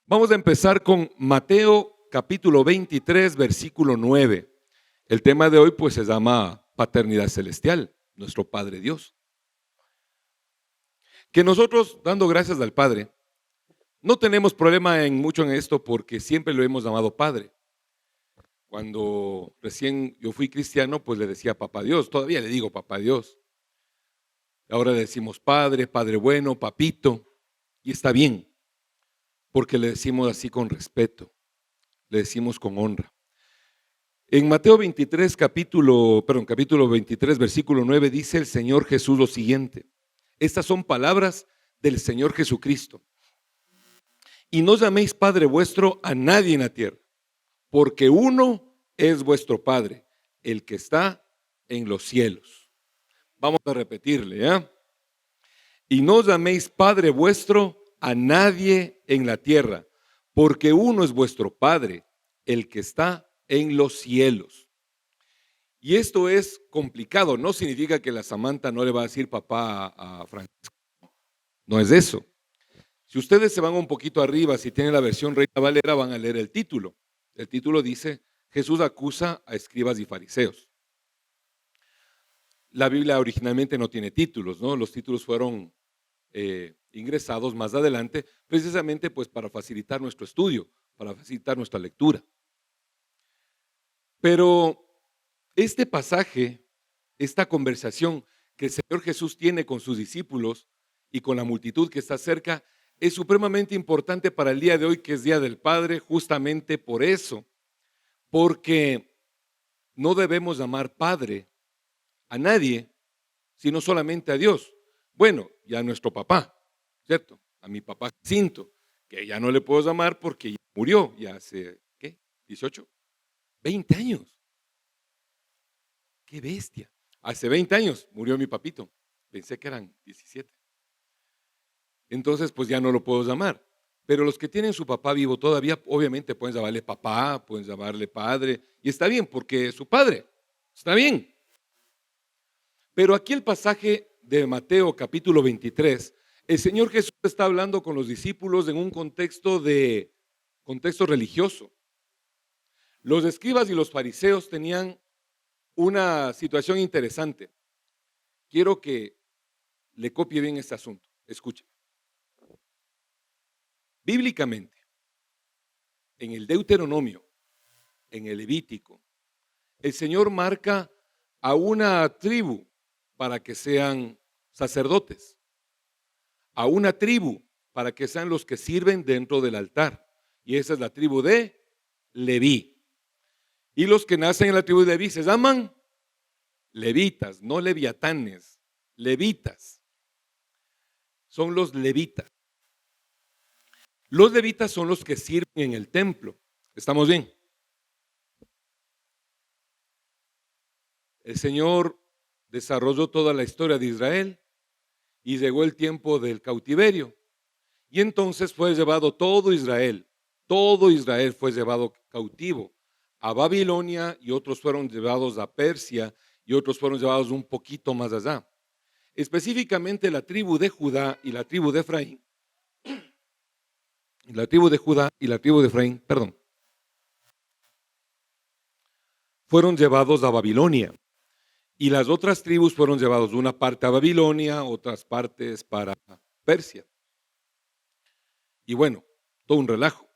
Vamos a empezar con Mateo capítulo 23, versículo 9. El tema de hoy pues se llama paternidad celestial, nuestro Padre Dios. Que nosotros, dando gracias al Padre, no tenemos problema mucho en esto porque siempre lo hemos llamado Padre. Cuando recién yo fui cristiano, pues le decía Papá Dios, todavía le digo Papá Dios. Ahora le decimos Padre, Padre bueno, Papito, y está bien, porque le decimos así con respeto, le decimos con honra. En Mateo 23, capítulo 23, versículo 9, dice el Señor Jesús lo siguiente. Estas son palabras del Señor Jesucristo. Y no llaméis Padre vuestro a nadie en la tierra, porque uno es vuestro Padre, el que está en los cielos. Vamos a repetirle, ¿ya? Y no llaméis Padre vuestro a nadie en la tierra, porque uno es vuestro Padre, el que está en los cielos. Y esto es complicado, no significa que la Samantha no le va a decir papá a Francisco, no es eso. Si ustedes se van un poquito arriba, si tienen la versión Reina Valera, van a leer el título. El título dice, Jesús acusa a escribas y fariseos. La Biblia originalmente no tiene títulos, ¿no? Los títulos fueron ingresados más adelante, precisamente pues para facilitar nuestro estudio, para facilitar nuestra lectura. Pero este pasaje, esta conversación que el Señor Jesús tiene con sus discípulos y con la multitud que está cerca, es supremamente importante para el día de hoy, que es Día del Padre, justamente por eso, porque no debemos llamar Padre a nadie, sino solamente a Dios. Bueno, y a nuestro papá, ¿cierto? A mi papá Jacinto, que ya no le puedo llamar porque ya murió, ya hace, ¿qué? 18, 20 años. ¡Qué bestia! Hace 20 años murió mi papito, pensé que eran 17. Entonces, pues ya no lo puedo llamar. Pero los que tienen su papá vivo todavía, obviamente pueden llamarle papá, pueden llamarle padre, y está bien, porque es su padre, está bien. Pero aquí el pasaje de Mateo capítulo 23, el Señor Jesús está hablando con los discípulos en un contexto religioso. Los escribas y los fariseos tenían una situación interesante. Quiero que le copie bien este asunto. Escuchen. Bíblicamente, en el Deuteronomio, en el Levítico, el Señor marca a una tribu para que sean sacerdotes, a una tribu para que sean los que sirven dentro del altar. Y esa es la tribu de Leví. Y los que nacen en la tribu de Leví se llaman levitas, no leviatanes, levitas. Son los levitas. Los levitas son los que sirven en el templo. ¿Estamos bien? El Señor desarrolló toda la historia de Israel y llegó el tiempo del cautiverio. Y entonces fue llevado todo Israel fue llevado cautivo a Babilonia, y otros fueron llevados a Persia, y otros fueron llevados un poquito más allá. Específicamente la tribu de Judá y la tribu de Efraín, fueron llevados a Babilonia. Y las otras tribus fueron llevados una parte a Babilonia, otras partes para Persia. Y bueno, todo un relajo.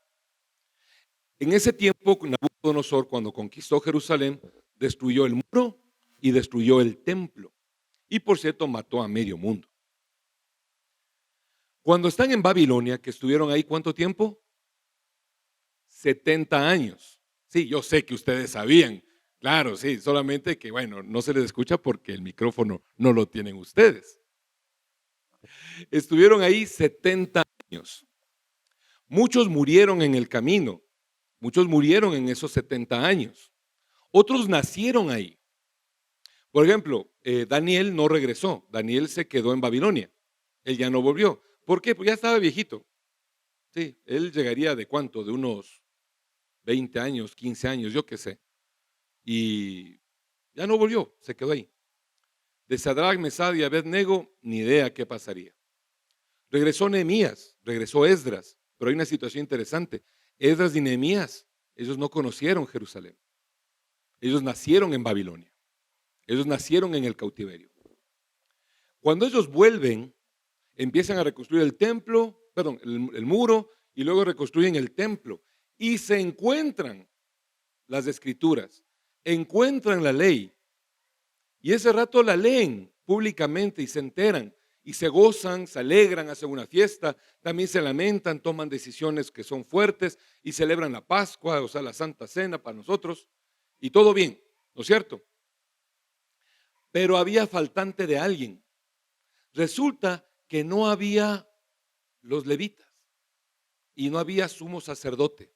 En ese tiempo, Nabucodonosor, cuando conquistó Jerusalén, destruyó el muro y destruyó el templo. Y por cierto, mató a medio mundo. Cuando están en Babilonia, que estuvieron ahí, ¿cuánto tiempo? 70 años. Sí, yo sé que ustedes sabían. Claro, sí, solamente que, bueno, no se les escucha porque el micrófono no lo tienen ustedes. Estuvieron ahí 70 años. Muchos murieron en el camino. Muchos murieron en esos 70 años. Otros nacieron ahí. Por ejemplo, Daniel no regresó. Daniel se quedó en Babilonia. Él ya no volvió. ¿Por qué? Pues ya estaba viejito. Sí, él llegaría de ¿cuánto? De unos 20 años, 15 años, yo qué sé. Y ya no volvió, se quedó ahí. De Sadrach, Mesad y Abed-Nego, ni idea qué pasaría. Regresó Nehemías, regresó Esdras, Pero hay una situación interesante. Esdras y Nehemías, ellos no conocieron Jerusalén. Ellos nacieron en Babilonia. Ellos nacieron en el cautiverio. Cuando ellos vuelven, empiezan a reconstruir el templo, perdón, el muro, y luego reconstruyen el templo. Y se encuentran las escrituras, encuentran la ley. Y ese rato la leen públicamente y se enteran. Y se gozan, se alegran, hacen una fiesta, también se lamentan, toman decisiones que son fuertes y celebran la Pascua, o sea, la Santa Cena para nosotros. Y todo bien, ¿no es cierto? Pero había faltante de alguien. Resulta que no había los levitas y no había sumo sacerdote.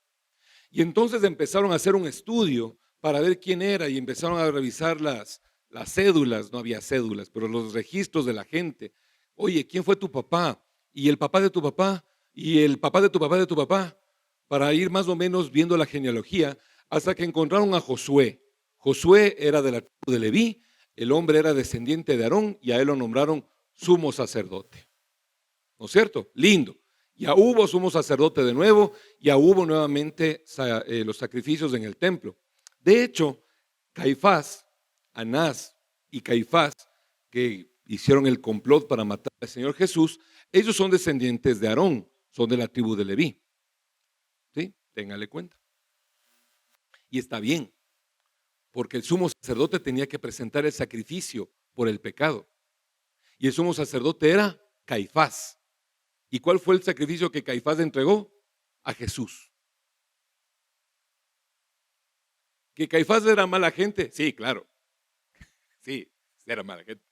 Y entonces empezaron a hacer un estudio para ver quién era y empezaron a revisar las cédulas, no había cédulas, pero los registros de la gente. Oye, ¿quién fue tu papá? Y el papá de tu papá, y el papá de tu papá de tu papá, para ir más o menos viendo la genealogía, hasta que encontraron a Josué. Josué era de la tribu de Leví, el hombre era descendiente de Aarón y a él lo nombraron sumo sacerdote. ¿No es cierto? Lindo. Ya hubo sumo sacerdote de nuevo, ya hubo nuevamente los sacrificios en el templo. De hecho, Caifás, Anás y Caifás, que hicieron el complot para matar al Señor Jesús, ellos son descendientes de Aarón, son de la tribu de Leví. ¿Sí? Téngale cuenta. Y está bien, porque el sumo sacerdote tenía que presentar el sacrificio por el pecado. Y el sumo sacerdote era Caifás. ¿Y cuál fue el sacrificio que Caifás entregó? A Jesús. ¿Que Caifás era mala gente? Sí, claro. Sí, era mala gente.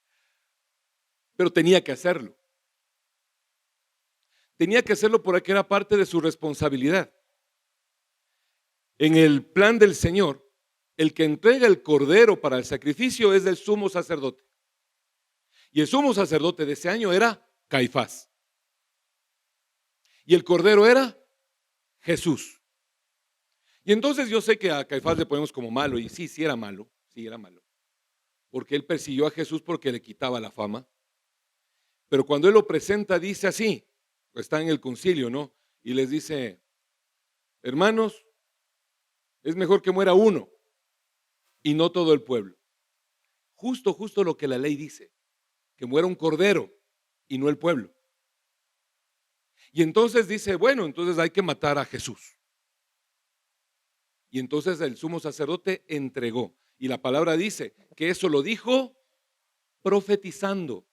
Pero tenía que hacerlo. Tenía que hacerlo porque era parte de su responsabilidad. En el plan del Señor, el que entrega el cordero para el sacrificio es el sumo sacerdote. Y el sumo sacerdote de ese año era Caifás. Y el cordero era Jesús. Y entonces yo sé que a Caifás le ponemos como malo, y sí era malo, porque él persiguió a Jesús porque le quitaba la fama. Pero cuando él lo presenta dice así, está en el concilio, ¿no? Y les dice, hermanos, es mejor que muera uno y no todo el pueblo. Justo lo que la ley dice, que muera un cordero y no el pueblo. Y entonces dice, bueno, entonces hay que matar a Jesús. Y entonces el sumo sacerdote entregó. Y la palabra dice que eso lo dijo profetizando.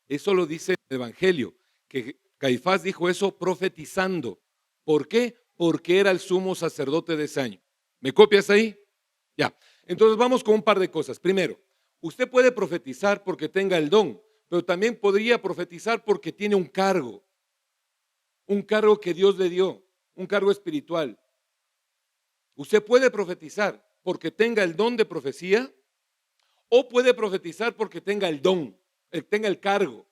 Eso lo dice el Evangelio, que Caifás dijo eso profetizando. ¿Por qué? Porque era el sumo sacerdote de ese año. ¿Me copias ahí? Ya. Entonces vamos con un par de cosas. Primero, usted puede profetizar porque tenga el don, pero también podría profetizar porque tiene un cargo que Dios le dio, un cargo espiritual. Usted puede profetizar porque tenga el don de profecía o puede profetizar porque tenga el don, tenga el cargo.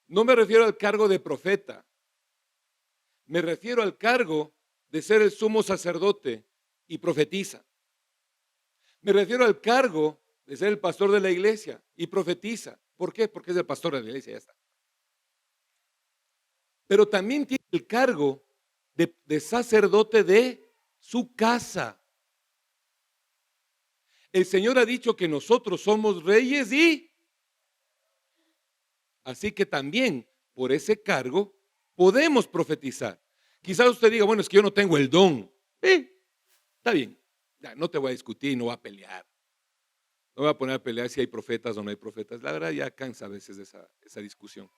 No me refiero al cargo de profeta, me refiero al cargo de ser el sumo sacerdote y profetiza. Me refiero al cargo de ser el pastor de la iglesia y profetiza. ¿Por qué? Porque es el pastor de la iglesia, ya está. Pero también tiene el cargo de sacerdote de su casa. El Señor ha dicho que nosotros somos reyes y así que también por ese cargo podemos profetizar. Quizás usted diga, bueno, es que yo no tengo el don. Está bien, ya, no te voy a discutir, no voy a pelear. No voy a poner a pelear si hay profetas o no hay profetas. La verdad ya cansa a veces esa discusión.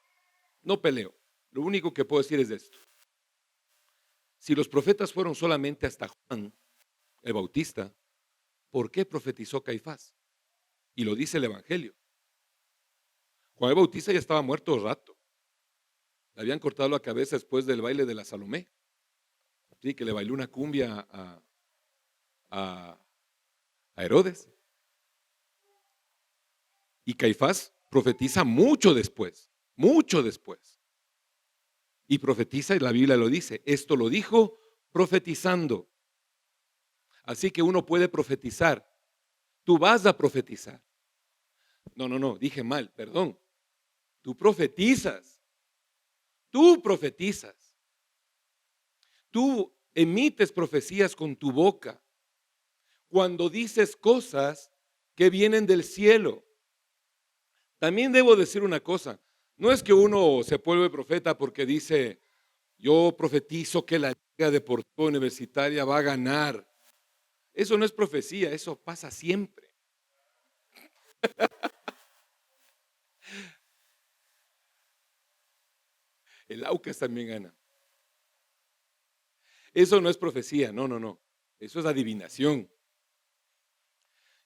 No peleo. Lo único que puedo decir es esto. Si los profetas fueron solamente hasta Juan el Bautista, ¿por qué profetizó Caifás? Y lo dice el Evangelio. Juan el Bautista ya estaba muerto rato. Le habían cortado la cabeza después del baile de la Salomé. Sí, que le bailó una cumbia a Herodes. Y Caifás profetiza mucho después. Y profetiza, y la Biblia lo dice, esto lo dijo profetizando. Así que uno puede profetizar. Tú vas a profetizar. No, dije mal, perdón. Tú profetizas. Tú emites profecías con tu boca cuando dices cosas que vienen del cielo. También debo decir una cosa, no es que uno se vuelve profeta porque dice, yo profetizo que la Liga Deportiva Universitaria va a ganar. Eso no es profecía, eso pasa siempre. El Aucas también gana. Eso no es profecía, no, no, no. Eso es adivinación.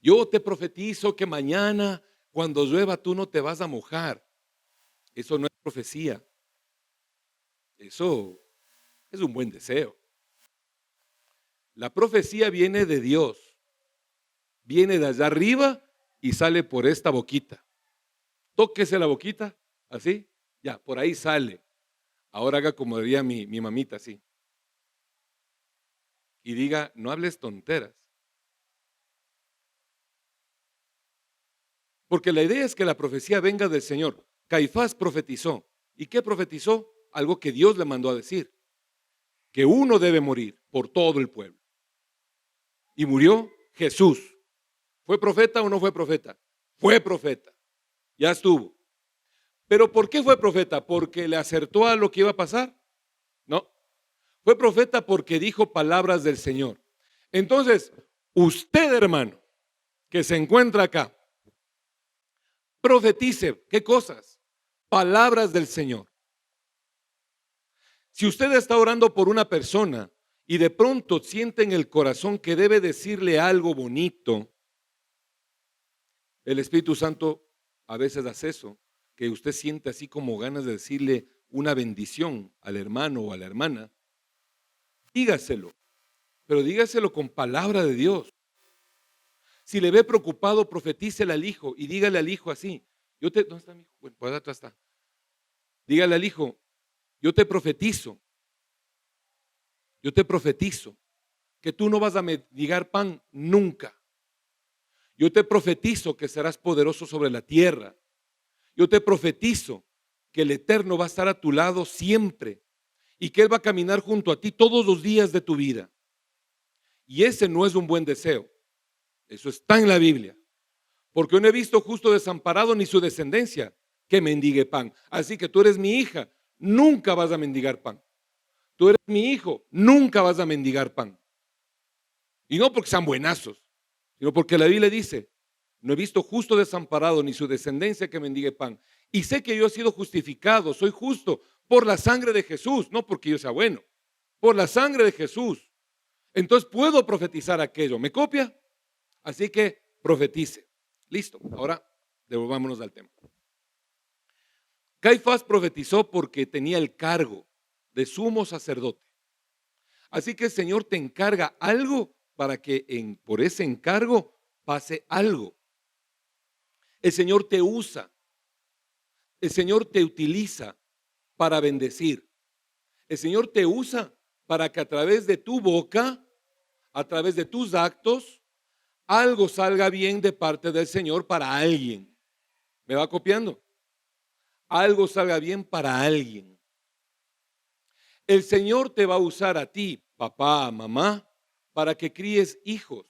Yo te profetizo que mañana, cuando llueva, tú no te vas a mojar. Eso no es profecía. Eso es un buen deseo. La profecía viene de Dios. Viene de allá arriba y sale por esta boquita. Tóquese la boquita, así, ya, por ahí sale. Ahora haga como diría mi mamita, así. Y diga, no hables tonteras. Porque la idea es que la profecía venga del Señor. Caifás profetizó. ¿Y qué profetizó? Algo que Dios le mandó a decir. Que uno debe morir por todo el pueblo. Y murió Jesús. ¿Fue profeta o no fue profeta? Fue profeta. Ya estuvo. ¿Pero por qué fue profeta? ¿Porque le acertó a lo que iba a pasar? No. Fue profeta porque dijo palabras del Señor. Entonces, usted, hermano, que se encuentra acá, profetice. ¿Qué cosas? Palabras del Señor. Si usted está orando por una persona y de pronto siente en el corazón que debe decirle algo bonito, el Espíritu Santo a veces hace eso, que usted siente así como ganas de decirle una bendición al hermano o a la hermana, dígaselo, pero dígaselo con palabra de Dios. Si le ve preocupado, profetícele al hijo y dígale al hijo así. ¿Dónde está mi hijo? Bueno, pues atrás está. Dígale al hijo, yo te profetizo que tú no vas a mendigar pan nunca. Yo te profetizo que serás poderoso sobre la tierra. Yo te profetizo que el Eterno va a estar a tu lado siempre y que Él va a caminar junto a ti todos los días de tu vida. Y ese no es un buen deseo. Eso está en la Biblia. Porque yo no he visto justo desamparado ni su descendencia que mendigue pan. Así que tú eres mi hija, nunca vas a mendigar pan. Tú eres mi hijo, nunca vas a mendigar pan. Y no porque sean buenazos, sino porque la Biblia dice, no he visto justo desamparado ni su descendencia que mendigue pan. Y sé que yo he sido justificado, soy justo por la sangre de Jesús, no porque yo sea bueno, por la sangre de Jesús. Entonces puedo profetizar aquello. ¿Me copia? Así que profetice. Listo. Ahora devolvámonos al tema. Caifás profetizó porque tenía el cargo de sumo sacerdote. Así que el Señor te encarga algo para que por ese encargo pase algo. El Señor te usa. El Señor te utiliza para bendecir. El Señor te usa para que a través de tu boca, a través de tus actos, algo salga bien de parte del Señor para alguien. ¿Me va copiando? Algo salga bien para alguien. El Señor te va a usar a ti, papá, mamá, para que críes hijos.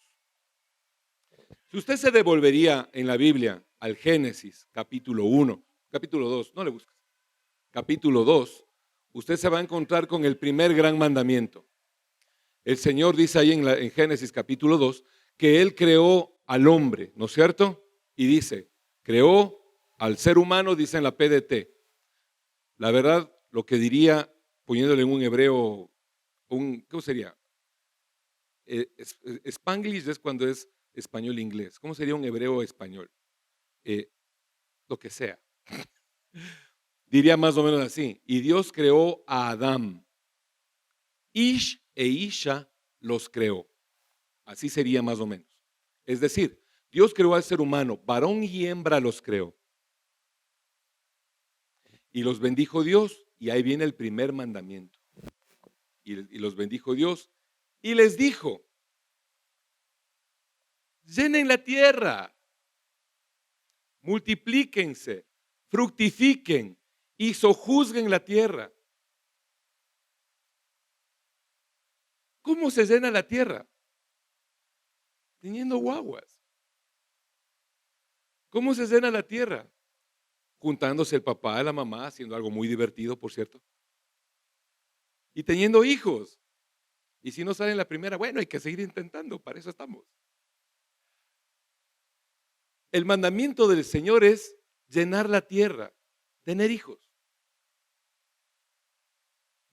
Si usted se devolvería en la Biblia al Génesis, capítulo 1, capítulo 2, no le busques, capítulo 2, usted se va a encontrar con el primer gran mandamiento. El Señor dice ahí en Génesis capítulo 2 que Él creó al hombre, ¿no es cierto? Y dice, creó al ser humano, dice en la PDT. La verdad, lo que diría, poniéndole en un hebreo, ¿cómo sería? Spanglish es cuando es español-inglés. ¿Cómo sería un hebreo-español? Lo que sea. Diría más o menos así. Y Dios creó a Adán. Ish e Isha los creó. Así sería más o menos. Es decir, Dios creó al ser humano, varón y hembra los creó. Y los bendijo Dios, y ahí viene el primer mandamiento. Y los bendijo Dios, y les dijo, llenen la tierra, multiplíquense, fructifiquen y sojuzguen la tierra. ¿Cómo se llena la tierra? Teniendo guaguas. ¿Cómo se llena la tierra? Juntándose el papá y la mamá, haciendo algo muy divertido, por cierto. Y teniendo hijos. Y si no sale en la primera, bueno, hay que seguir intentando, para eso estamos. El mandamiento del Señor es llenar la tierra, tener hijos.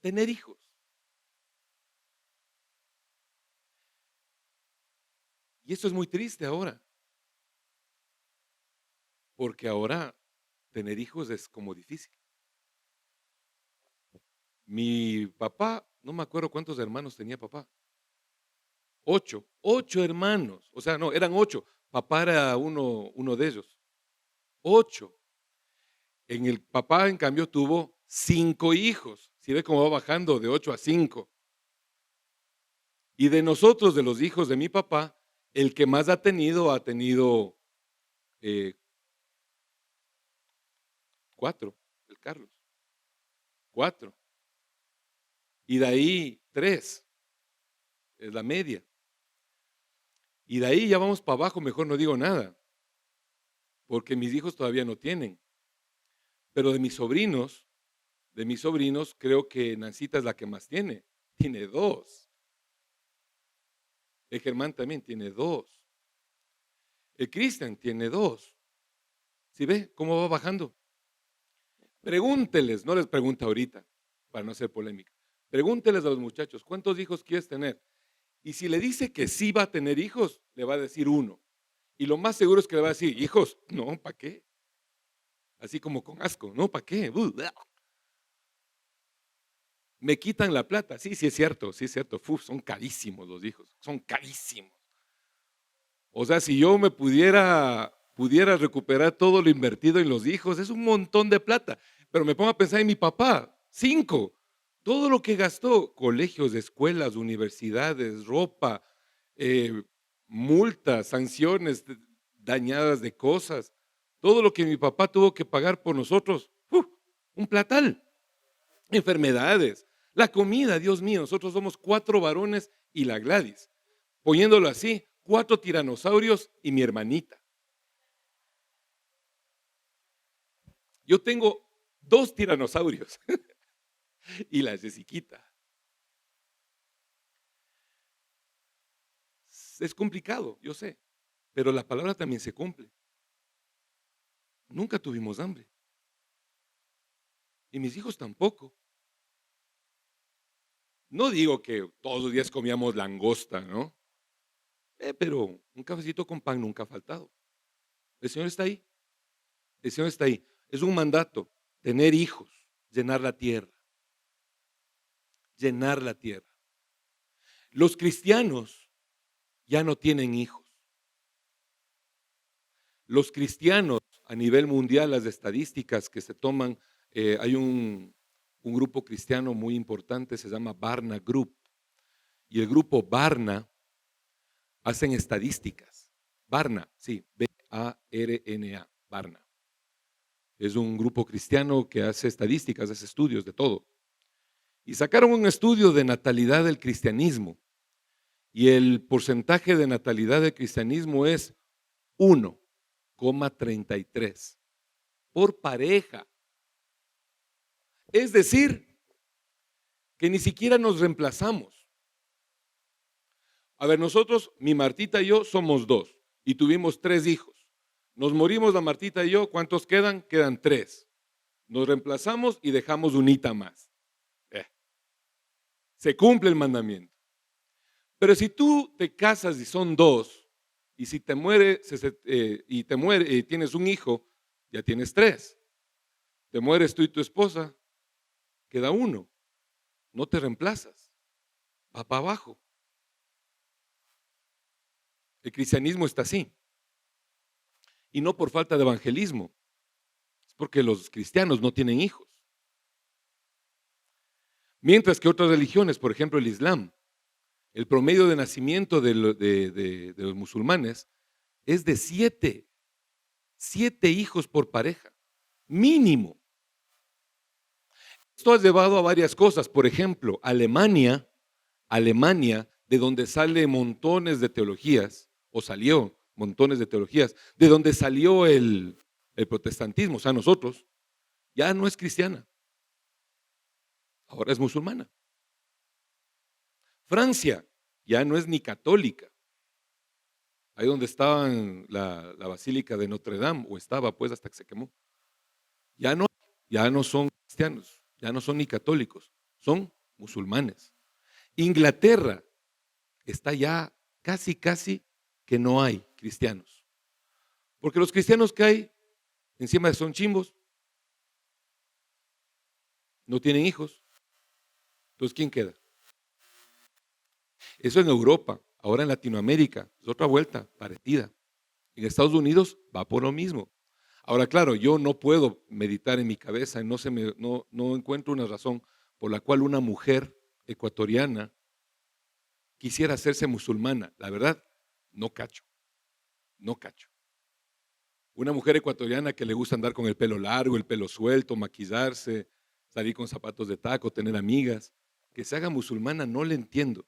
Tener hijos. Y eso es muy triste ahora. Porque ahora tener hijos es como difícil. Mi papá, no me acuerdo cuántos hermanos tenía papá. 8 hermanos. O sea, no, eran 8. Papá era uno de ellos. 8. El papá, en cambio, tuvo 5 hijos. Si ve cómo va bajando de 8 a 5. Y de nosotros, de los hijos de mi papá, el que más ha tenido 4, el Carlos. 4. Y de ahí 3. Es la media. Y de ahí ya vamos para abajo, mejor no digo nada. Porque mis hijos todavía no tienen. Pero de mis sobrinos, creo que Nancita es la que más tiene. Tiene 2. El Germán también tiene 2. El Cristian tiene 2. ¿Sí ve cómo va bajando? Pregúnteles, no les pregunta ahorita, para no hacer polémica. Pregúnteles a los muchachos, ¿cuántos hijos quieres tener? Y si le dice que sí va a tener hijos, le va a decir 1. Y lo más seguro es que le va a decir, hijos, no, ¿para qué? Así como con asco, no, ¿para qué? Me quitan la plata. Sí, sí es cierto, sí es cierto. Son carísimos los hijos, son carísimos. O sea, si yo me pudiera recuperar todo lo invertido en los hijos, es un montón de plata. Pero me pongo a pensar en mi papá, 5. Todo lo que gastó, colegios, escuelas, universidades, ropa, multas, sanciones dañadas de cosas, todo lo que mi papá tuvo que pagar por nosotros, un platal. Enfermedades, la comida, Dios mío, nosotros somos 4 varones y la Gladys. Poniéndolo así, 4 tiranosaurios y mi hermanita. Yo tengo 2 tiranosaurios y la Jessiquita. Es complicado, yo sé, pero la palabra también se cumple. Nunca tuvimos hambre. Y mis hijos tampoco. No digo que todos los días comíamos langosta, ¿no? Pero un cafecito con pan nunca ha faltado. El Señor está ahí. El Señor está ahí. Es un mandato, tener hijos, llenar la tierra. Llenar la tierra. Los cristianos ya no tienen hijos. Los cristianos a nivel mundial, las estadísticas que se toman, hay un grupo cristiano muy importante, se llama Barna Group. Y el grupo Barna hacen estadísticas. Barna, sí, B-A-R-N-A, Barna. Es un grupo cristiano que hace estadísticas, hace estudios de todo. Y sacaron un estudio de natalidad del cristianismo. Y el porcentaje de natalidad del cristianismo es 1,33 por pareja. Es decir, que ni siquiera nos reemplazamos. A ver, nosotros, mi Martita y yo somos 2 y tuvimos 3 hijos. Nos morimos la Martita y yo, ¿cuántos quedan? Quedan 3. Nos reemplazamos y dejamos unita más. Se cumple el mandamiento. Pero si tú te casas y son 2, y si te mueres y tienes un hijo, ya tienes 3. Te mueres tú y tu esposa, queda 1. No te reemplazas. Va para abajo. El cristianismo está así. Y no por falta de evangelismo. Es porque los cristianos no tienen hijos. Mientras que otras religiones, por ejemplo el Islam, el promedio de nacimiento de los musulmanes es de 7 hijos por pareja, mínimo. Esto ha llevado a varias cosas. Por ejemplo, Alemania Alemania, de donde sale montones de teologías, o salió montones de teologías, de donde salió el protestantismo, o sea, nosotros, ya no es cristiana, ahora es musulmana. Francia ya no es ni católica, ahí donde estaba la Basílica de Notre Dame, o estaba pues hasta que se quemó, ya no son cristianos, ya no son ni católicos, son musulmanes. Inglaterra está ya casi que no hay cristianos, porque los cristianos que hay encima son chimbos, no tienen hijos, entonces ¿quién queda? Eso en Europa. Ahora en Latinoamérica es otra vuelta parecida. En Estados Unidos va por lo mismo. Ahora, claro, yo no puedo meditar en mi cabeza, no encuentro una razón por la cual una mujer ecuatoriana quisiera hacerse musulmana. La verdad, no cacho. Una mujer ecuatoriana que le gusta andar con el pelo largo, el pelo suelto, maquillarse, salir con zapatos de taco, tener amigas, que se haga musulmana, no le entiendo.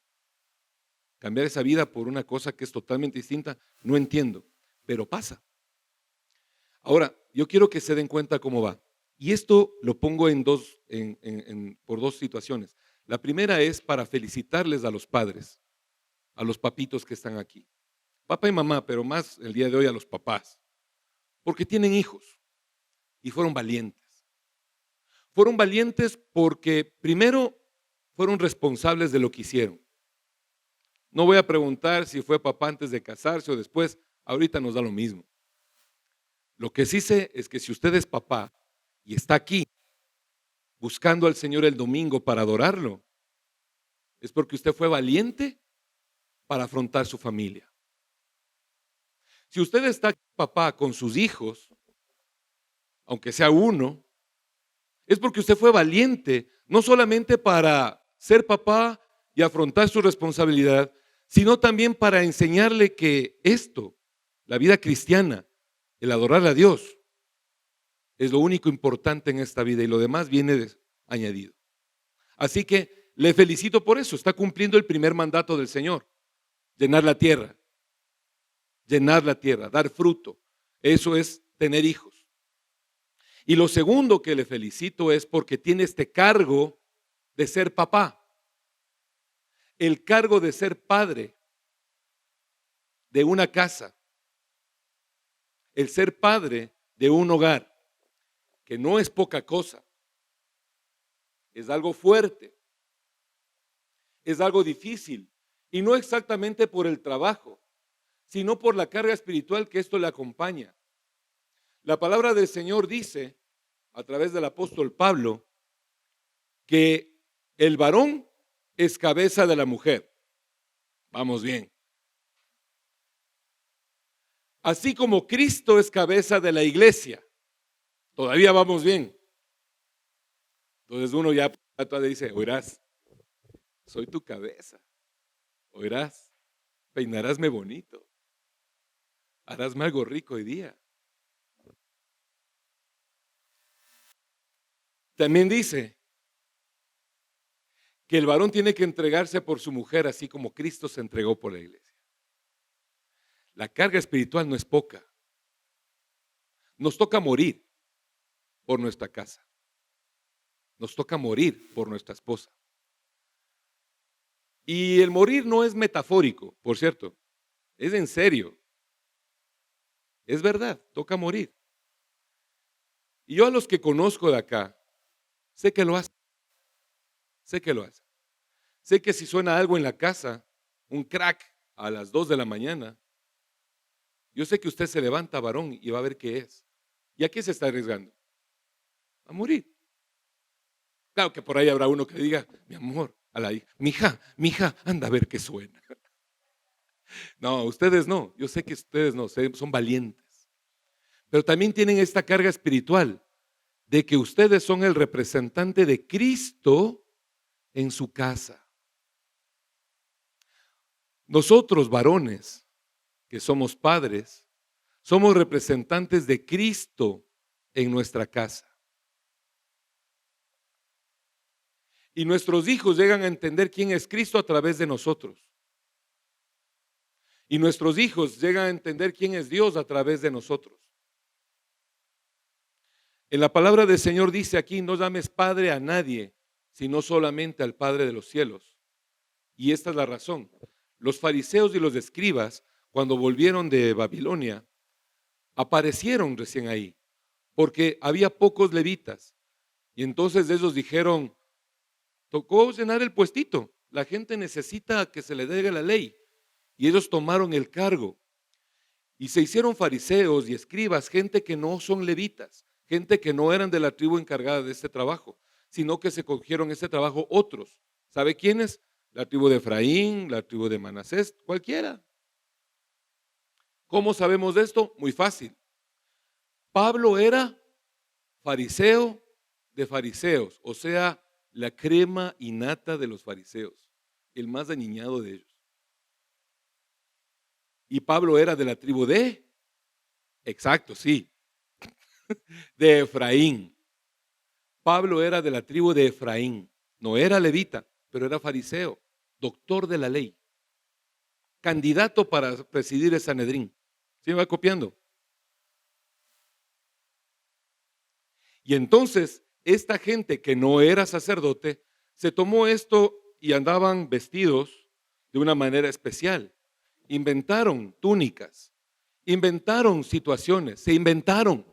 Cambiar esa vida por una cosa que es totalmente distinta, no entiendo, pero pasa. Ahora, yo quiero que se den cuenta cómo va. Y esto lo pongo por dos situaciones. La primera es para felicitarles a los padres, a los papitos que están aquí. Papá y mamá, pero más el día de hoy a los papás, porque tienen hijos y fueron valientes. Fueron valientes porque primero fueron responsables de lo que hicieron. No voy a preguntar si fue papá antes de casarse o después, ahorita nos da lo mismo. Lo que sí sé es que si usted es papá y está aquí buscando al Señor el domingo para adorarlo, es porque usted fue valiente para afrontar su familia. Si usted está aquí, papá, con sus hijos, aunque sea uno, es porque usted fue valiente, no solamente para ser papá y afrontar su responsabilidad, sino también para enseñarle que esto, la vida cristiana, el adorar a Dios, es lo único importante en esta vida y lo demás viene añadido. Así que le felicito por eso, está cumpliendo el primer mandato del Señor, llenar la tierra, dar fruto, eso es tener hijos. Y lo segundo que le felicito es porque tiene este cargo de ser papá. El cargo de ser padre de una casa, el ser padre de un hogar, que no es poca cosa, es algo fuerte, es algo difícil, y no exactamente por el trabajo, sino por la carga espiritual que esto le acompaña. La palabra del Señor dice, a través del apóstol Pablo, que el varón es cabeza de la mujer. Vamos bien. Así como Cristo es cabeza de la iglesia. Todavía vamos bien. Entonces uno ya dice, oirás, soy tu cabeza. Oirás, peinarásme bonito. Harásme algo rico hoy día. También dice que el varón tiene que entregarse por su mujer, así como Cristo se entregó por la iglesia. La carga espiritual no es poca. Nos toca morir por nuestra casa. Nos toca morir por nuestra esposa. Y el morir no es metafórico, por cierto, es en serio. Es verdad, toca morir. Y yo a los que conozco de acá, sé que lo hacen. Sé que si suena algo en la casa, un crack a las 2 de la mañana, yo sé que usted se levanta, varón, y va a ver qué es. ¿Y a qué se está arriesgando? A morir. Claro que por ahí habrá uno que diga, mi amor, a la hija, mija, anda a ver qué suena. No, ustedes no, yo sé que ustedes no, son valientes. Pero también tienen esta carga espiritual de que ustedes son el representante de Cristo en su casa. Nosotros, varones, que somos padres, somos representantes de Cristo en nuestra casa. Y nuestros hijos llegan a entender quién es Cristo a través de nosotros. Y nuestros hijos llegan a entender quién es Dios a través de nosotros. En la palabra del Señor dice aquí, no llames Padre a nadie, sino solamente al Padre de los cielos. Y esta es la razón. Los fariseos y los escribas, cuando volvieron de Babilonia, aparecieron recién ahí, porque había pocos levitas. Y entonces ellos dijeron, tocó llenar el puestito. La gente necesita que se le dé la ley. Y ellos tomaron el cargo. Y se hicieron fariseos y escribas, gente que no son levitas, gente que no eran de la tribu encargada de este trabajo, sino que se cogieron este trabajo otros. ¿Sabe quiénes? La tribu de Efraín, la tribu de Manasés, cualquiera. ¿Cómo sabemos de esto? Muy fácil. Pablo era fariseo de fariseos, o sea, la crema innata de los fariseos, el más aniñado de ellos. Y Pablo era de la tribu de, exacto, sí, de Efraín. Pablo era de la tribu de Efraín, no era levita, pero era fariseo, doctor de la ley, candidato para presidir el Sanedrín. ¿Sí me va copiando? Y entonces, esta gente que no era sacerdote, se tomó esto y andaban vestidos de una manera especial. Inventaron túnicas, inventaron situaciones, se inventaron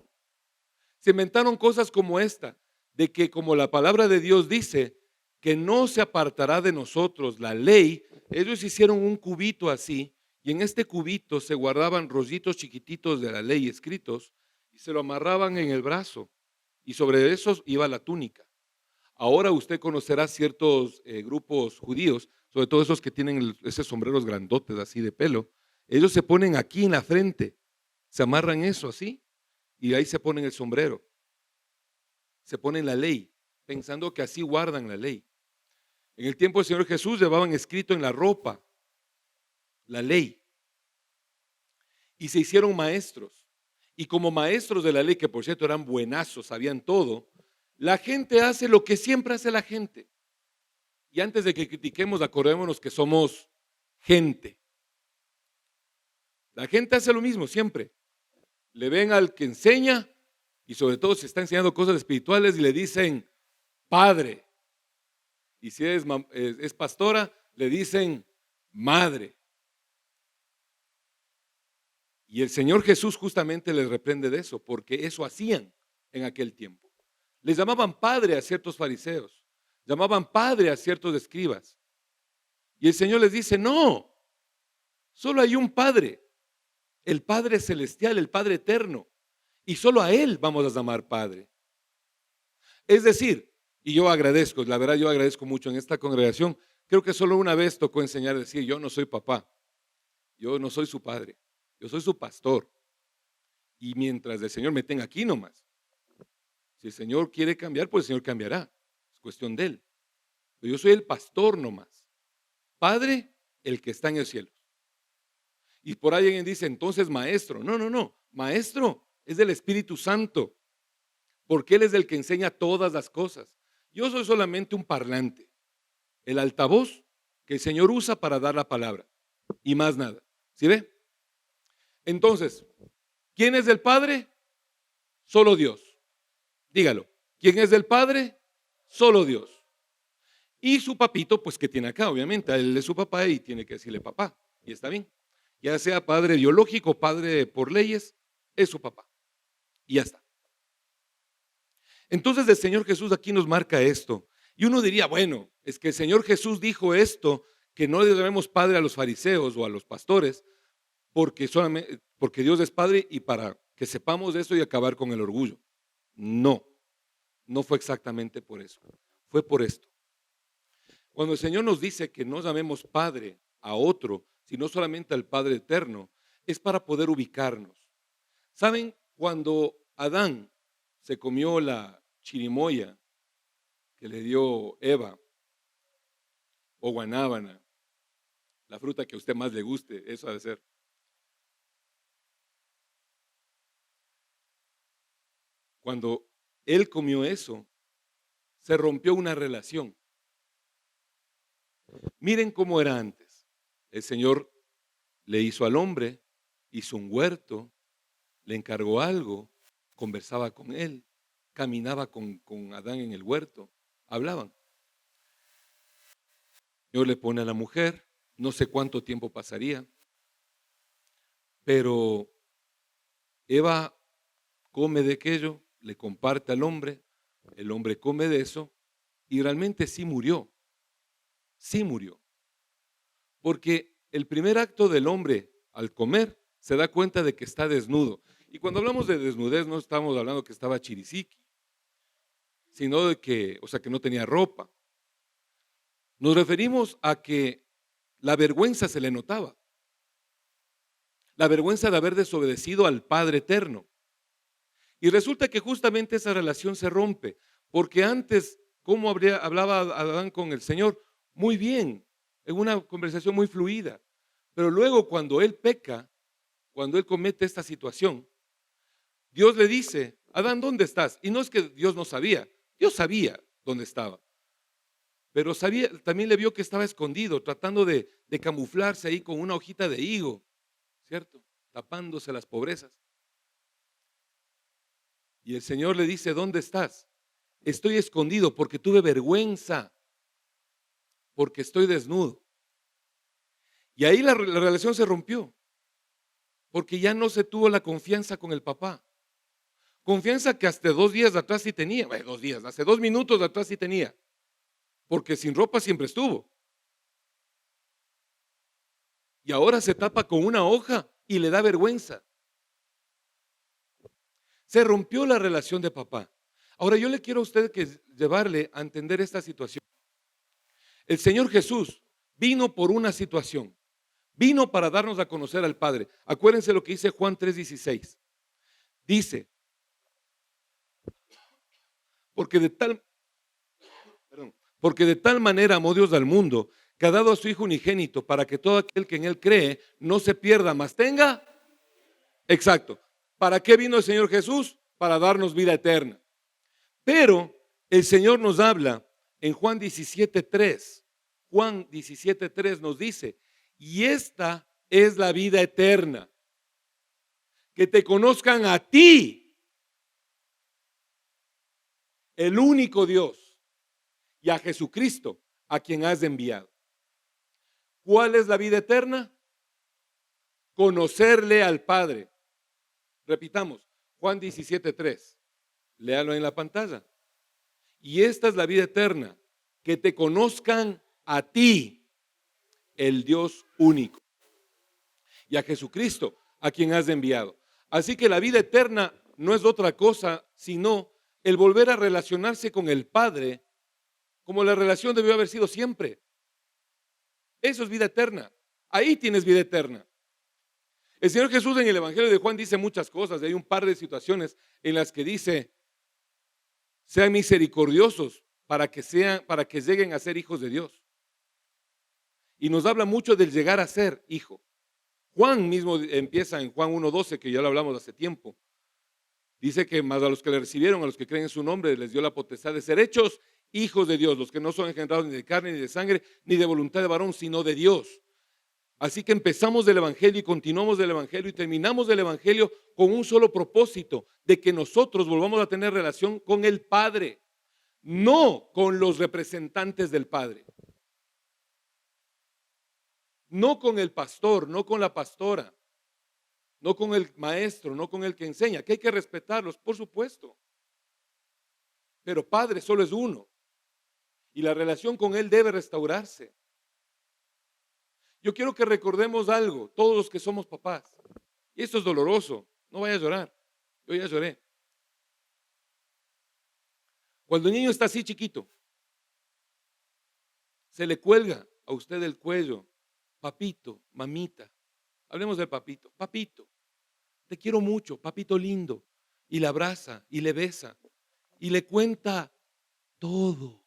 cosas como esta, de que como la palabra de Dios dice, que no se apartará de nosotros la ley. Ellos hicieron un cubito así, y en este cubito se guardaban rollitos chiquititos de la ley escritos, y se lo amarraban en el brazo, y sobre esos iba la túnica. Ahora usted conocerá ciertos grupos judíos, sobre todo esos que tienen esos sombreros grandotes así de pelo. Ellos se ponen aquí en la frente, se amarran eso así, y ahí se ponen el sombrero. Se ponen la ley, pensando que así guardan la ley. En el tiempo del Señor Jesús llevaban escrito en la ropa la ley, y se hicieron maestros. Y como maestros de la ley, que por cierto eran buenazos, sabían todo, la gente hace lo que siempre hace la gente. Y antes de que critiquemos, acordémonos que somos gente. La gente hace lo mismo siempre. Le ven al que enseña, y sobre todo si está enseñando cosas espirituales, y le dicen padre. Y si es pastora, le dicen madre. Y el Señor Jesús justamente les reprende de eso, porque eso hacían en aquel tiempo. Les llamaban padre a ciertos fariseos, llamaban padre a ciertos escribas. Y el Señor les dice, no, solo hay un Padre, el Padre celestial, el Padre eterno, y solo a Él vamos a llamar Padre. Es decir, y yo agradezco, la verdad yo agradezco mucho en esta congregación, creo que solo una vez tocó enseñar a decir, yo no soy papá, yo no soy su padre, yo soy su pastor. Y mientras el Señor me tenga aquí nomás, si el Señor quiere cambiar, pues el Señor cambiará, es cuestión de Él. Pero yo soy el pastor nomás, Padre, el que está en el cielo. Y por ahí alguien dice, entonces maestro. No, no, no, maestro es del Espíritu Santo, porque Él es el que enseña todas las cosas. Yo soy solamente un parlante, el altavoz que el Señor usa para dar la palabra, y más nada. ¿Sí ve? Entonces, ¿quién es el Padre? Solo Dios. Dígalo. ¿Quién es el Padre? Solo Dios. Y su papito, pues que tiene acá, obviamente, él es su papá y tiene que decirle papá, y está bien. Ya sea padre biológico, padre por leyes, es su papá. Y ya está. Entonces el Señor Jesús aquí nos marca esto. Y uno diría, bueno, es que el Señor Jesús dijo esto, que no le llamemos padre a los fariseos o a los pastores, porque Dios es padre y para que sepamos de eso y acabar con el orgullo. No, no fue exactamente por eso. Fue por esto. Cuando el Señor nos dice que no llamemos padre a otro, sino solamente al Padre eterno, es para poder ubicarnos. ¿Saben? Cuando Adán se comió la chirimoya que le dio Eva, o guanábana, la fruta que a usted más le guste, eso ha de ser. Cuando él comió eso, se rompió una relación. Miren cómo era antes. El Señor le hizo al hombre, hizo un huerto, le encargó algo, conversaba con él, caminaba con Adán en el huerto, hablaban. El Señor le pone a la mujer, no sé cuánto tiempo pasaría, pero Eva come de aquello, le comparte al hombre, el hombre come de eso y realmente sí murió, porque el primer acto del hombre al comer se da cuenta de que está desnudo. Y cuando hablamos de desnudez no estamos hablando que estaba chiriziqui, sino de que, o sea, que no tenía ropa. Nos referimos a que la vergüenza se le notaba, la vergüenza de haber desobedecido al Padre Eterno. Y resulta que justamente esa relación se rompe, porque antes, ¿cómo hablaba Adán con el Señor? Muy bien, en una conversación muy fluida. Pero luego cuando él peca, cuando él comete esta situación, Dios le dice, Adán, ¿dónde estás? Y no es que Dios no sabía, Dios sabía dónde estaba. Pero sabía, también le vio que estaba escondido, tratando de camuflarse ahí con una hojita de higo, ¿cierto? Tapándose las pobrezas. Y el Señor le dice, ¿dónde estás? Estoy escondido porque tuve vergüenza, porque estoy desnudo. Y ahí la relación se rompió, porque ya no se tuvo la confianza con el papá. Confianza que hasta 2 días atrás sí tenía, bueno, 2 días, hace 2 minutos atrás sí tenía, porque sin ropa siempre estuvo. Y ahora se tapa con una hoja y le da vergüenza. Se rompió la relación de papá. Ahora yo le quiero a usted que llevarle a entender esta situación. El Señor Jesús vino por una situación. Vino para darnos a conocer al Padre. Acuérdense lo que dice Juan 3:16. Dice, porque de tal manera amó Dios al mundo, que ha dado a su Hijo unigénito, para que todo aquel que en Él cree no se pierda, mas tenga. Exacto. ¿Para qué vino el Señor Jesús? Para darnos vida eterna. Pero el Señor nos habla en Juan 17:3. Juan 17:3 nos dice, y esta es la vida eterna, que te conozcan a ti, el único Dios, y a Jesucristo, a quien has enviado. ¿Cuál es la vida eterna? Conocerle al Padre. Repitamos, Juan 17:3. Léalo en la pantalla. Y esta es la vida eterna, que te conozcan a ti, el Dios único, y a Jesucristo, a quien has enviado. Así que la vida eterna no es otra cosa, sino el volver a relacionarse con el Padre, como la relación debió haber sido siempre. Eso es vida eterna. Ahí tienes vida eterna. El Señor Jesús en el Evangelio de Juan dice muchas cosas. Hay un par de situaciones en las que dice, sean misericordiosos para que lleguen a ser hijos de Dios. Y nos habla mucho del llegar a ser hijo. Juan mismo empieza en Juan 1:12, que ya lo hablamos hace tiempo. Dice que más a los que le recibieron, a los que creen en su nombre, les dio la potestad de ser hechos hijos de Dios, los que no son engendrados ni de carne, ni de sangre, ni de voluntad de varón, sino de Dios. Así que empezamos del Evangelio y continuamos del Evangelio y terminamos del Evangelio con un solo propósito, de que nosotros volvamos a tener relación con el Padre, no con los representantes del Padre, no con el pastor, no con la pastora, no con el maestro, no con el que enseña, que hay que respetarlos, por supuesto. Pero Padre solo es uno y la relación con Él debe restaurarse. Yo quiero que recordemos algo, todos los que somos papás, y esto es doloroso, no vaya a llorar, yo ya lloré. Cuando el niño está así chiquito, se le cuelga a usted el cuello, papito, mamita, hablemos del papito, papito, te quiero mucho, papito lindo, y le abraza y le besa y le cuenta todo.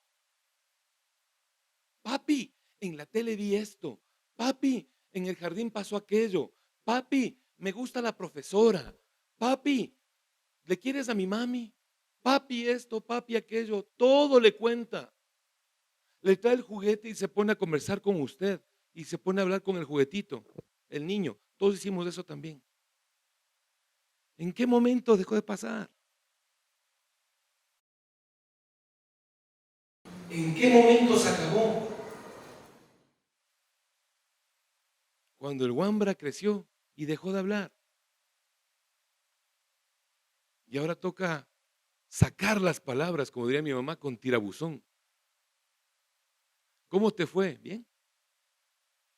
Papi, en la tele vi esto. Papi, en el jardín pasó aquello. Papi, me gusta la profesora. Papi, ¿le quieres a mi mami? Papi esto, papi aquello, todo le cuenta. Le trae el juguete y se pone a conversar con usted y se pone a hablar con el juguetito, el niño. Todos hicimos eso también. ¿En qué momento dejó de pasar? ¿En qué momento se acabó? Cuando el Wambra creció y dejó de hablar. Y ahora toca sacar las palabras, como diría mi mamá, con tirabuzón. ¿Cómo te fue? Bien.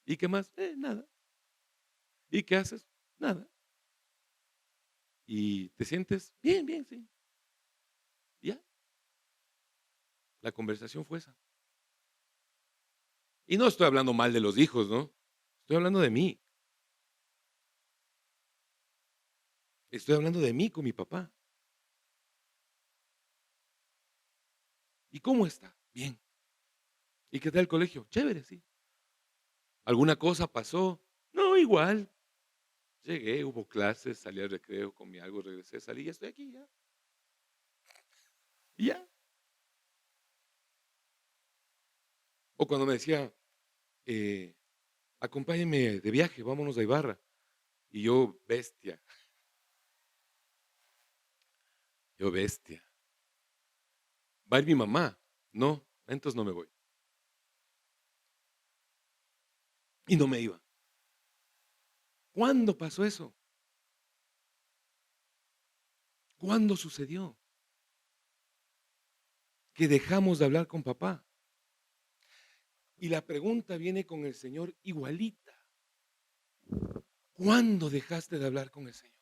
¿Y qué más? Nada. ¿Y qué haces? Nada. ¿Y te sientes? Bien, bien, sí. Ya. La conversación fue esa. Y no estoy hablando mal de los hijos, ¿no? Estoy hablando de mí. Estoy hablando de mí con mi papá. ¿Y cómo está? Bien. ¿Y qué tal el colegio? Chévere, sí. ¿Alguna cosa pasó? No, igual. Llegué, hubo clases, salí al recreo, comí algo, regresé, salí, ya estoy aquí, ya. Y ya. O cuando me decía, eh, acompáñeme de viaje, vámonos a Ibarra. Y yo, bestia, yo, bestia. ¿Va a ir mi mamá? No, entonces no me voy. Y no me iba. ¿Cuándo pasó eso? ¿Cuándo sucedió? Que dejamos de hablar con papá. Y la pregunta viene con el Señor igualita. ¿Cuándo dejaste de hablar con el Señor?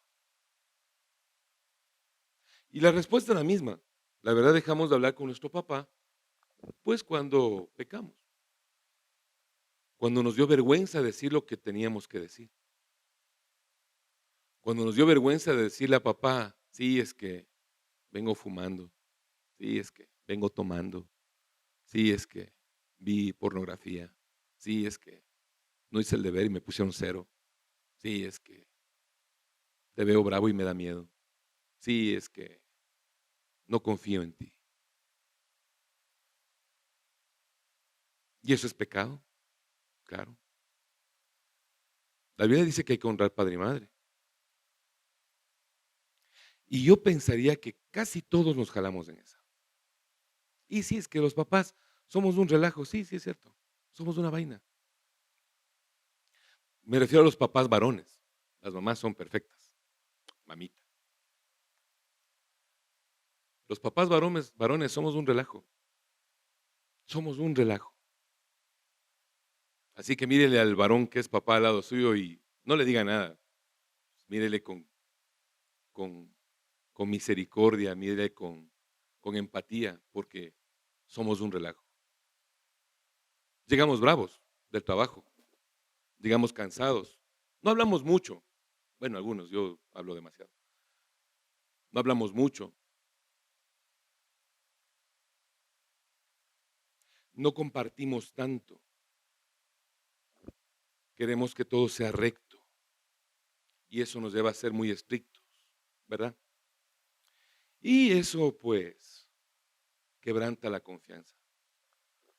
Y la respuesta es la misma. La verdad, dejamos de hablar con nuestro papá, pues cuando pecamos. Cuando nos dio vergüenza decir lo que teníamos que decir. Cuando nos dio vergüenza de decirle a papá, sí, es que vengo fumando. Sí, es que vengo tomando. Sí, es que vi pornografía. Sí, es que no hice el deber y me pusieron cero. Sí, es que te veo bravo y me da miedo. Sí, es que no confío en ti. ¿Y eso es pecado? Claro. La Biblia dice que hay que honrar padre y madre. Y yo pensaría que casi todos nos jalamos en esa. Y sí, es que los papás somos un relajo. Sí, sí es cierto. Somos una vaina. Me refiero a los papás varones. Las mamás son perfectas. Mamita. Los papás varones somos un relajo. Somos un relajo. Así que mírele al varón que es papá al lado suyo y no le diga nada. Mírele con, con misericordia, mírele con empatía, porque somos un relajo. Llegamos bravos del trabajo, llegamos cansados. No hablamos mucho. Bueno, algunos, yo hablo demasiado. No hablamos mucho. No compartimos tanto. Queremos que todo sea recto. Y eso nos lleva a ser muy estrictos, ¿verdad? Y eso pues quebranta la confianza.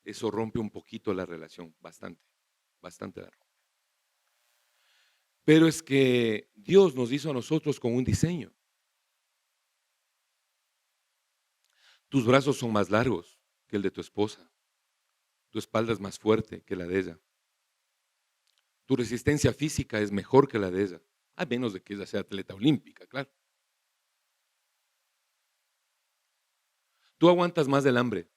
Eso rompe un poquito la relación, bastante, bastante la rompe. Pero es que Dios nos hizo a nosotros con un diseño. Tus brazos son más largos que el de tu esposa. Tu espalda es más fuerte que la de ella. Tu resistencia física es mejor que la de ella, a menos de que ella sea atleta olímpica, claro. Tú aguantas más del hambre.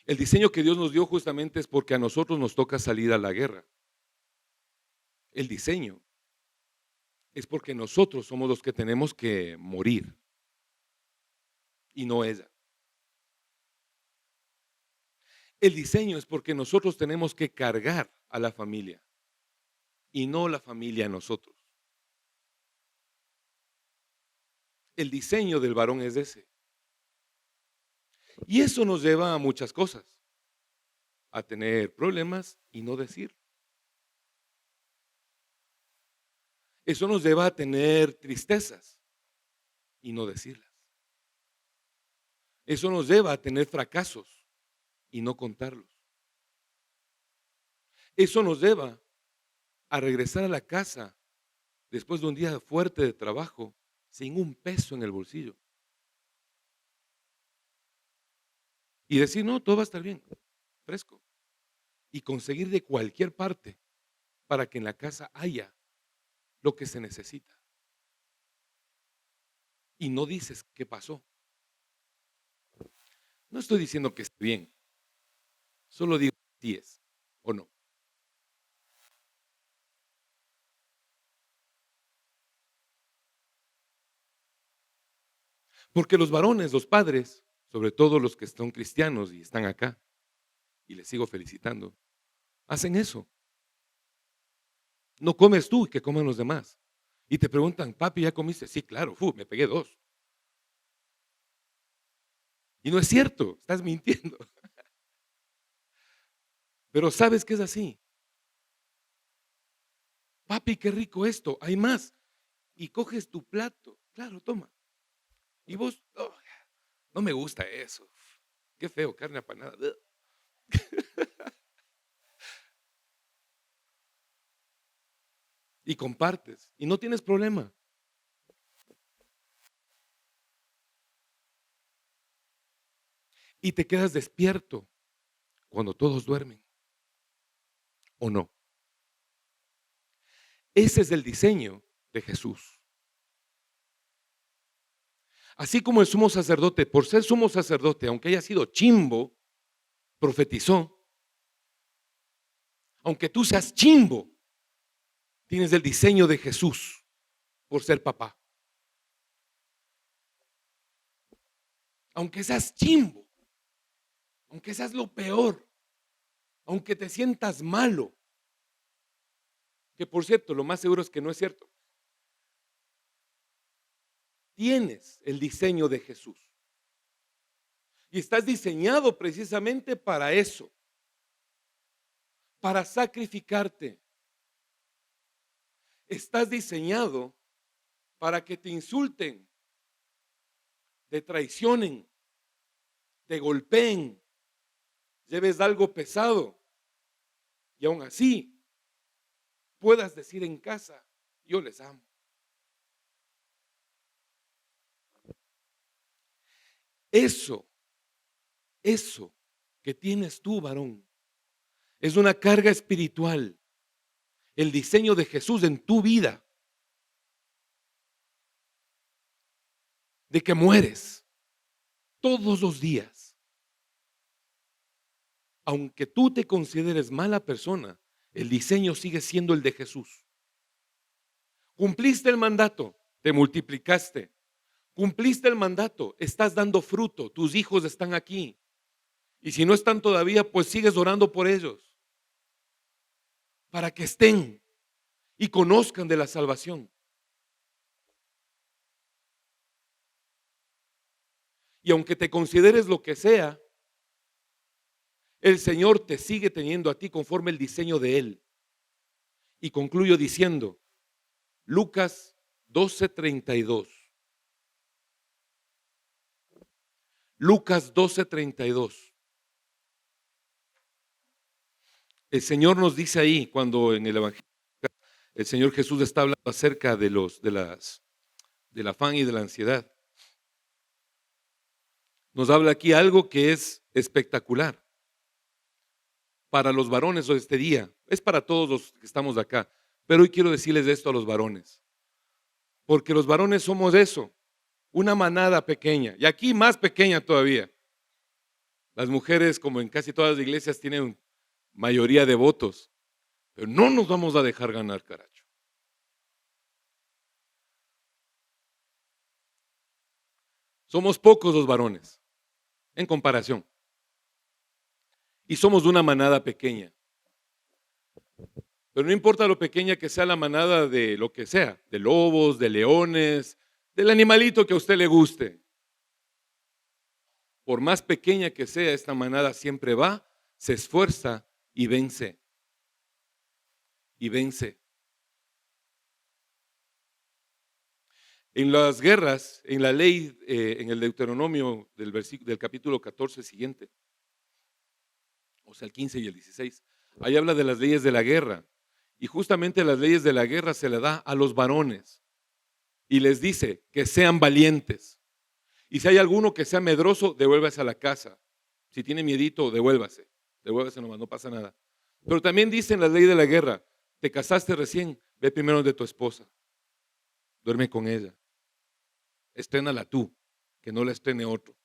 El diseño que Dios nos dio justamente es porque a nosotros nos toca salir a la guerra. El diseño es porque nosotros somos los que tenemos que morir y no ella. El diseño es porque nosotros tenemos que cargar a la familia y no la familia a nosotros. El diseño del varón es ese. Y eso nos lleva a muchas cosas, a tener problemas y no decir. Eso nos lleva a tener tristezas y no decirlas. Eso nos lleva a tener fracasos y no contarlos. Eso nos lleva a regresar a la casa después de un día fuerte de trabajo sin un peso en el bolsillo. Y decir, no, todo va a estar bien, fresco. Y conseguir de cualquier parte para que en la casa haya lo que se necesita. Y no dices qué pasó. No estoy diciendo que esté bien, solo digo si es o no. Porque los varones, los padres, sobre todo los que son cristianos y están acá, y les sigo felicitando, hacen eso. No comes tú, que coman los demás. Y te preguntan, papi, ¿ya comiste? Sí, claro, me pegué 2. Y no es cierto, estás mintiendo. Pero sabes que es así. Papi, qué rico esto, hay más. Y coges tu plato, claro, toma. Y vos, oh, no me gusta eso. Qué feo, carne apanada. Y compartes, y no tienes problema. Y te quedas despierto cuando todos duermen. ¿O no? Ese es el diseño de Jesús. Así como el sumo sacerdote, por ser sumo sacerdote, aunque haya sido chimbo, profetizó. Aunque tú seas chimbo, tienes el diseño de Jesús por ser papá. Aunque seas chimbo, aunque seas lo peor, aunque te sientas malo, que por cierto, lo más seguro es que no es cierto. Tienes el diseño de Jesús. Y estás diseñado precisamente para eso, para sacrificarte. Estás diseñado para que te insulten, te traicionen, te golpeen, lleves algo pesado y aún así puedas decir en casa, yo les amo. Eso que tienes tú, varón, es una carga espiritual. El diseño de Jesús en tu vida. De que mueres todos los días. Aunque tú te consideres mala persona, el diseño sigue siendo el de Jesús. Cumpliste el mandato, te multiplicaste. Cumpliste el mandato, estás dando fruto, tus hijos están aquí. Y si no están todavía, pues sigues orando por ellos. Para que estén y conozcan de la salvación. Y aunque te consideres lo que sea, el Señor te sigue teniendo a ti conforme el diseño de Él. Y concluyo diciendo, Lucas 12:32. Lucas 12:32. El Señor nos dice ahí, cuando en el Evangelio, el Señor Jesús está hablando acerca del afán y de la ansiedad. Nos habla aquí algo que es espectacular. Para los varones de este día, es para todos los que estamos acá, pero hoy quiero decirles esto a los varones, porque los varones somos eso, una manada pequeña, y aquí más pequeña todavía. Las mujeres, como en casi todas las iglesias, tienen mayoría de votos, pero no nos vamos a dejar ganar, caracho. Somos pocos los varones, en comparación, y somos una manada pequeña. Pero no importa lo pequeña que sea la manada de lo que sea, de lobos, de leones, del animalito que a usted le guste. Por más pequeña que sea, esta manada siempre va, se esfuerza y vence. Y vence. En las guerras, en la ley, en el Deuteronomio del capítulo 14 siguiente, o sea, el 15 y el 16, ahí habla de las leyes de la guerra. Y justamente las leyes de la guerra se le da a los varones y les dice que sean valientes. Y si hay alguno que sea medroso, devuélvase a la casa. Si tiene miedito, devuélvase nomás, no pasa nada. Pero también dicen las leyes de la guerra, te casaste recién, ve primero de tu esposa, duerme con ella, estrénala tú, que no la estrene otro.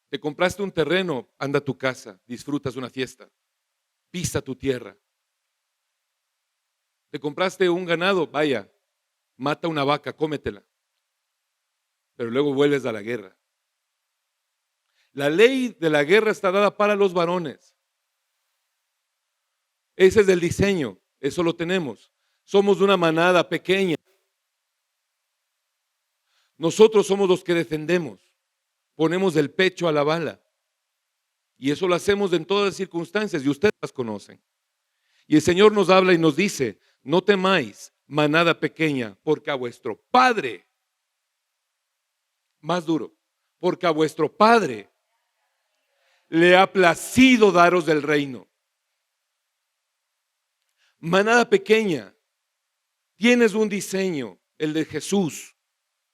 Te compraste un terreno, anda a tu casa, disfrutas una fiesta, pisa tu tierra. Te compraste un ganado, vaya, mata una vaca, cómetela, pero luego vuelves a la guerra. La ley de la guerra está dada para los varones. Ese es el diseño, eso lo tenemos. Somos una manada pequeña. Nosotros somos los que defendemos, ponemos el pecho a la bala. Y eso lo hacemos en todas las circunstancias y ustedes las conocen. Y el Señor nos habla y nos dice, no temáis, manada pequeña, porque a vuestro Padre, más duro, porque a vuestro Padre le ha placido daros del reino. Manada pequeña, tienes un diseño, el de Jesús,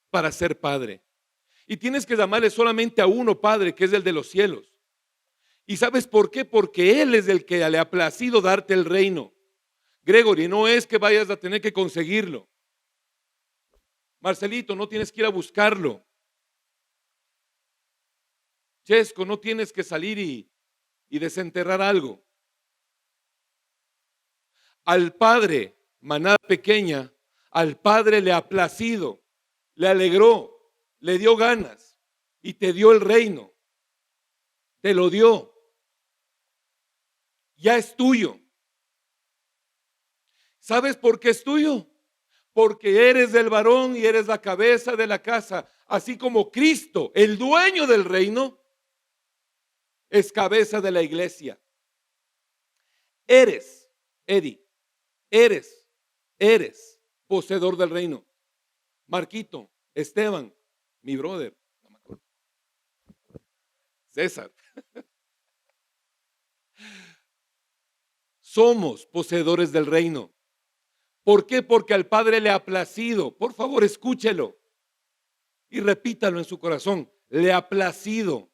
para ser padre. Y tienes que llamarle solamente a uno Padre, que es el de los cielos. ¿Y sabes por qué? Porque Él es el que le ha placido darte el reino. Gregory, no es que vayas a tener que conseguirlo. Marcelito, no tienes que ir a buscarlo. Chesco, no tienes que salir y desenterrar algo. Al Padre, manada pequeña, al Padre le ha placido, le alegró, le dio ganas y te dio el reino. Te lo dio. Ya es tuyo. ¿Sabes por qué es tuyo? Porque eres el varón y eres la cabeza de la casa, así como Cristo, el dueño del reino, es cabeza de la iglesia. Eres, Eddie, eres poseedor del reino. Marquito, Esteban, mi brother, no me acuerdo. César. Somos poseedores del reino. ¿Por qué? Porque al Padre le ha placido. Por favor, escúchelo y repítalo en su corazón. Le ha placido,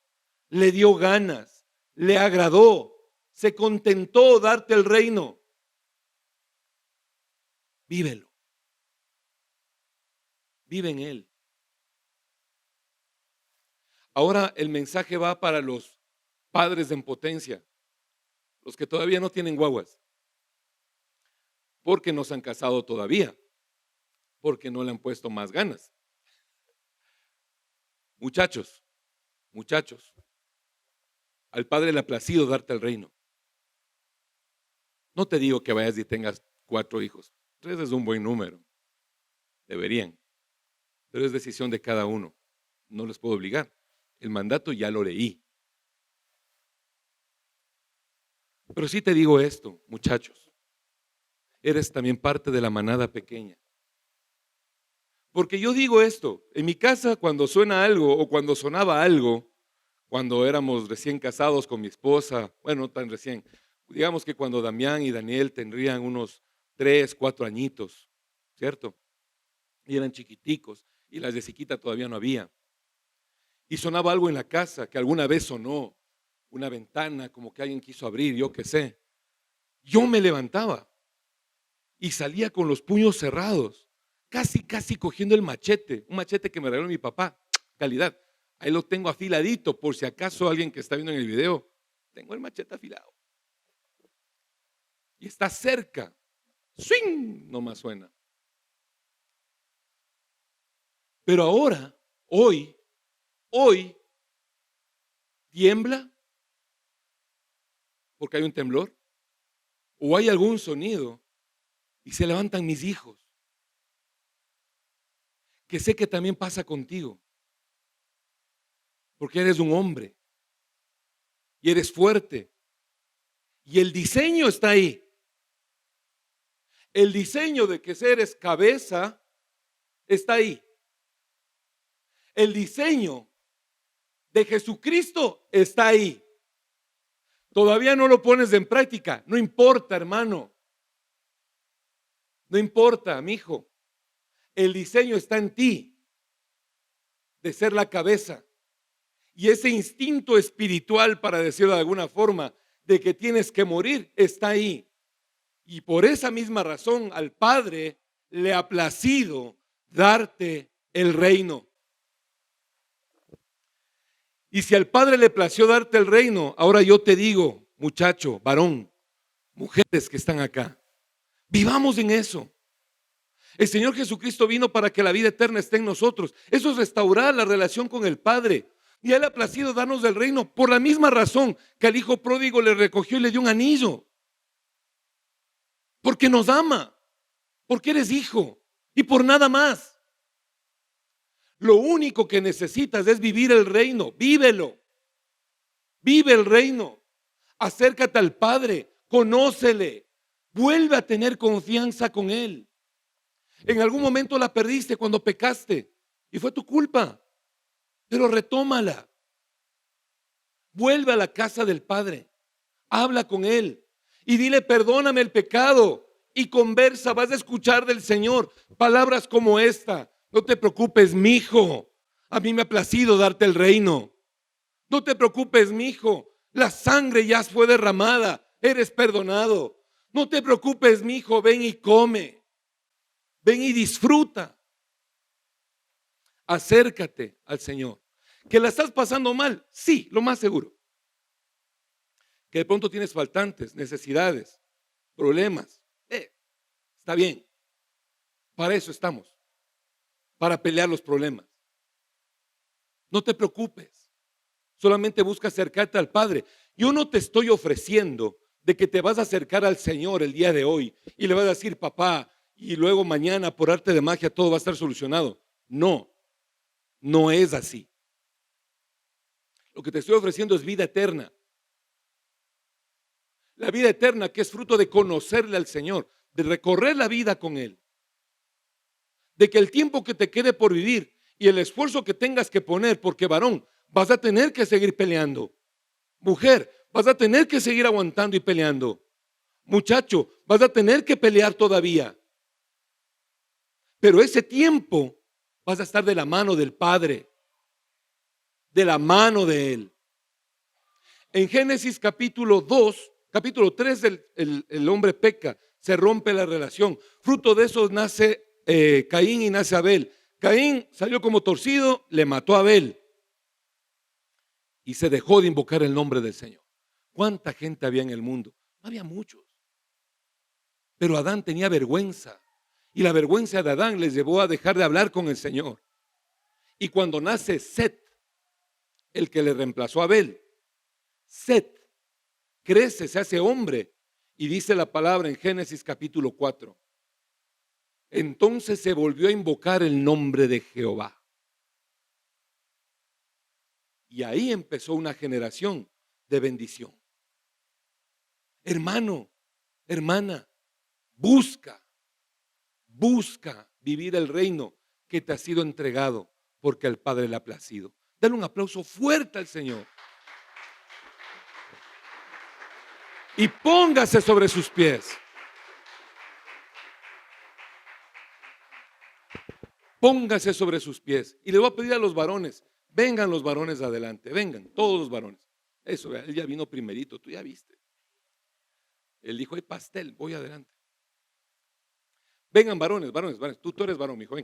le dio ganas, le agradó, se contentó darte el reino. Vívelo. Vive en Él. Ahora el mensaje va para los padres en potencia, los que todavía no tienen guaguas, porque no se han casado todavía, porque no le han puesto más ganas. Muchachos, al Padre le ha placido darte el reino. No te digo que vayas y tengas 4 hijos. 3 es un buen número. Deberían. Pero es decisión de cada uno. No les puedo obligar. El mandato ya lo leí. Pero sí te digo esto, muchachos. Eres también parte de la manada pequeña. Porque yo digo esto, en mi casa cuando suena algo o cuando sonaba algo, cuando éramos recién casados con mi esposa, bueno, no tan recién, digamos que cuando Damián y Daniel tendrían unos 3, 4 añitos, ¿cierto? Y eran chiquiticos y las de Siquita todavía no había. Y sonaba algo en la casa que alguna vez sonó, una ventana como que alguien quiso abrir, yo qué sé. Yo me levantaba y salía con los puños cerrados, casi cogiendo el machete, un machete que me regaló mi papá, calidad. Ahí lo tengo afiladito por si acaso alguien que está viendo en el video, tengo el machete afilado. Y está cerca, swing, nomás suena. Pero ahora, hoy, tiembla porque hay un temblor o hay algún sonido y se levantan mis hijos, que sé que también pasa contigo, porque eres un hombre y eres fuerte y el diseño está ahí. El diseño de que eres cabeza está ahí. El diseño de Jesucristo está ahí. Todavía no lo pones en práctica. No importa, hermano. No importa, mi hijo. El diseño está en ti de ser la cabeza. Y ese instinto espiritual, para decirlo de alguna forma, de que tienes que morir, está ahí. Y por esa misma razón al Padre le ha placido darte el reino. Y si al Padre le plació darte el reino, ahora yo te digo, muchacho, varón, mujeres que están acá, vivamos en eso. El Señor Jesucristo vino para que la vida eterna esté en nosotros. Eso es restaurar la relación con el Padre. Y a Él ha placido darnos del reino por la misma razón que al hijo pródigo le recogió y le dio un anillo. Porque nos ama, porque eres hijo y por nada más. Lo único que necesitas es vivir el reino. Vívelo. Vive el reino. Acércate al Padre, conócele, vuelve a tener confianza con Él. En algún momento la perdiste cuando pecaste y fue tu culpa, pero retómala. Vuelve a la casa del Padre, habla con Él y dile: perdóname el pecado, y conversa. Vas a escuchar del Señor palabras como esta: no te preocupes, mi hijo, a mí me ha placido darte el reino. No te preocupes, mi hijo, la sangre ya fue derramada, eres perdonado. No te preocupes, mi hijo, ven y come, ven y disfruta. Acércate al Señor. ¿Que la estás pasando mal? Sí, lo más seguro. Que de pronto tienes faltantes, necesidades, problemas. Está bien. Para eso estamos. Para pelear los problemas. No te preocupes. Solamente busca acercarte al Padre. Yo no te estoy ofreciendo de que te vas a acercar al Señor el día de hoy y le vas a decir: papá, y luego mañana por arte de magia todo va a estar solucionado. No, no es así. Lo que te estoy ofreciendo es vida eterna. La vida eterna, que es fruto de conocerle al Señor, de recorrer la vida con Él. De que el tiempo que te quede por vivir y el esfuerzo que tengas que poner, porque varón, vas a tener que seguir peleando. Mujer, vas a tener que seguir aguantando y peleando. Muchacho, vas a tener que pelear todavía. Pero ese tiempo vas a estar de la mano del Padre, de la mano de Él. En Génesis capítulo 2, capítulo 3, el hombre peca, se rompe la relación. Fruto de eso nace Caín y nace Abel. Caín salió como torcido, le mató a Abel y se dejó de invocar el nombre del Señor. ¿Cuánta gente había en el mundo? No había muchos. Pero Adán tenía vergüenza, y la vergüenza de Adán les llevó a dejar de hablar con el Señor. Y cuando nace Set, el que le reemplazó a Abel, Set crece, se hace hombre, y dice la palabra en Génesis capítulo 4. Entonces se volvió a invocar el nombre de Jehová. Y ahí empezó una generación de bendición. Hermano, hermana, busca vivir el reino que te ha sido entregado, porque al Padre le ha placido. Dale un aplauso fuerte al Señor. Y póngase sobre sus pies. Póngase sobre sus pies. Y le voy a pedir a los varones: vengan los varones adelante, vengan, todos los varones. Eso, él ya vino primerito, tú ya viste. Él dijo: hay pastel, voy adelante. Vengan varones, tú eres varón, mijo,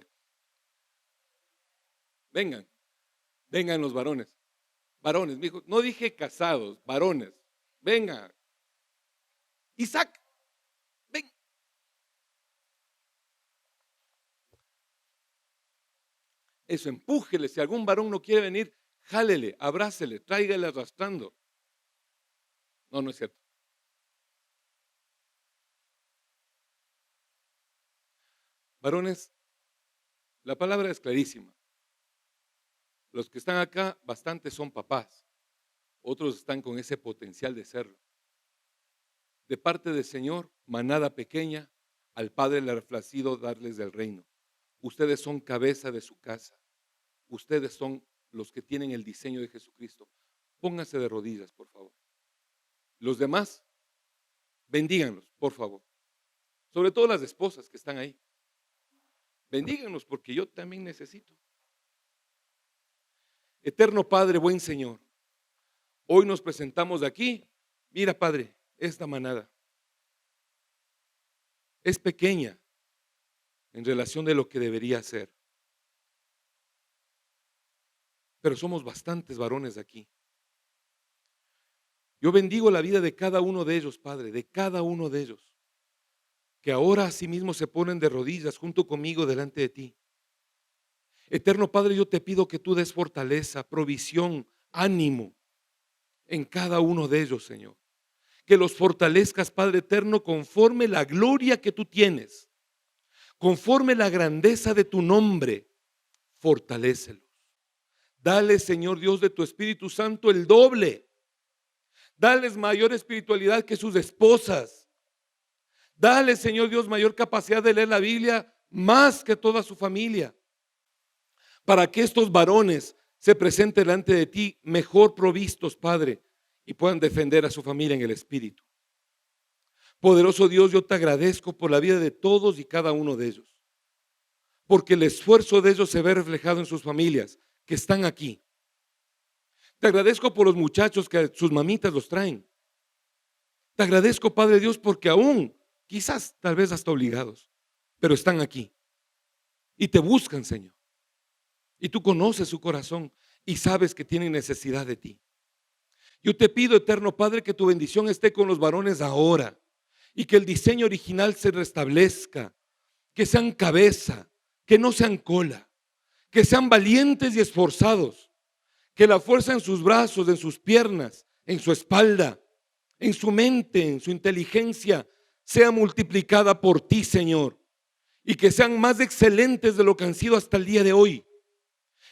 venga. Vengan los varones. Varones, mijo, no dije casados, varones. Venga. Isaac, ven. Eso, empújele. Si algún varón no quiere venir, jálele, abrácele, tráigale arrastrando. No es cierto. Varones, la palabra es clarísima. Los que están acá, bastantes son papás. Otros están con ese potencial de serlo. De parte del Señor, manada pequeña, al Padre le ha placido darles del reino. Ustedes son cabeza de su casa. Ustedes son los que tienen el diseño de Jesucristo. Pónganse de rodillas, por favor. Los demás, bendíganlos, por favor. Sobre todo las esposas que están ahí. Bendíganos porque yo también necesito. Eterno Padre, buen Señor, hoy nos presentamos de aquí. Mira, Padre, esta manada es pequeña en relación de lo que debería ser. Pero somos bastantes varones aquí. Yo bendigo la vida de cada uno de ellos, Padre, de cada uno de ellos, que ahora asimismo se ponen de rodillas junto conmigo delante de ti. Eterno Padre, yo te pido que tú des fortaleza, provisión, ánimo en cada uno de ellos, Señor. Que los fortalezcas, Padre eterno, conforme la gloria que tú tienes, conforme la grandeza de tu nombre, fortalécelos. Dale, Señor Dios, de tu Espíritu Santo el doble. Dales mayor espiritualidad que sus esposas. Dale, Señor Dios, mayor capacidad de leer la Biblia más que toda su familia. Para que estos varones se presenten delante de ti mejor provistos, Padre, y puedan defender a su familia en el Espíritu. Poderoso Dios, yo te agradezco por la vida de todos y cada uno de ellos, porque el esfuerzo de ellos se ve reflejado en sus familias que están aquí. Te agradezco por los muchachos que sus mamitas los traen. Te agradezco, Padre Dios, porque aún, quizás tal vez hasta obligados, pero están aquí y te buscan, Señor. Y tú conoces su corazón y sabes que tienen necesidad de ti. Yo te pido, eterno Padre, que tu bendición esté con los varones ahora y que el diseño original se restablezca, que sean cabeza, que no sean cola, que sean valientes y esforzados, que la fuerza en sus brazos, en sus piernas, en su espalda, en su mente, en su inteligencia, sea multiplicada por ti, Señor, y que sean más excelentes de lo que han sido hasta el día de hoy.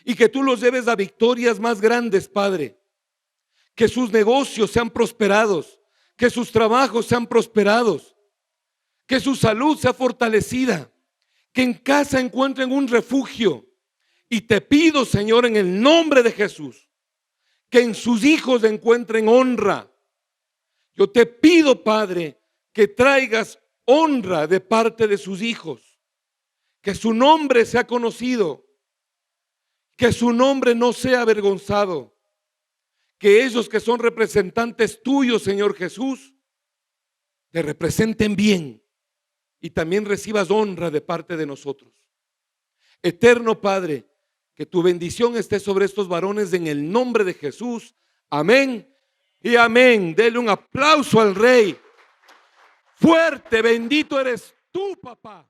Y que tú los lleves a victorias más grandes, Padre. Que sus negocios sean prosperados, que sus trabajos sean prosperados, que su salud sea fortalecida, que en casa encuentren un refugio. Y te pido, Señor, en el nombre de Jesús, que en sus hijos encuentren honra. Yo te pido, Padre, que traigas honra de parte de sus hijos, que su nombre sea conocido, que su nombre no sea avergonzado, que ellos que son representantes tuyos, Señor Jesús, te representen bien y también recibas honra de parte de nosotros. Eterno Padre, que tu bendición esté sobre estos varones en el nombre de Jesús. Amén y amén. Dele un aplauso al Rey. Fuerte, bendito eres tú, papá.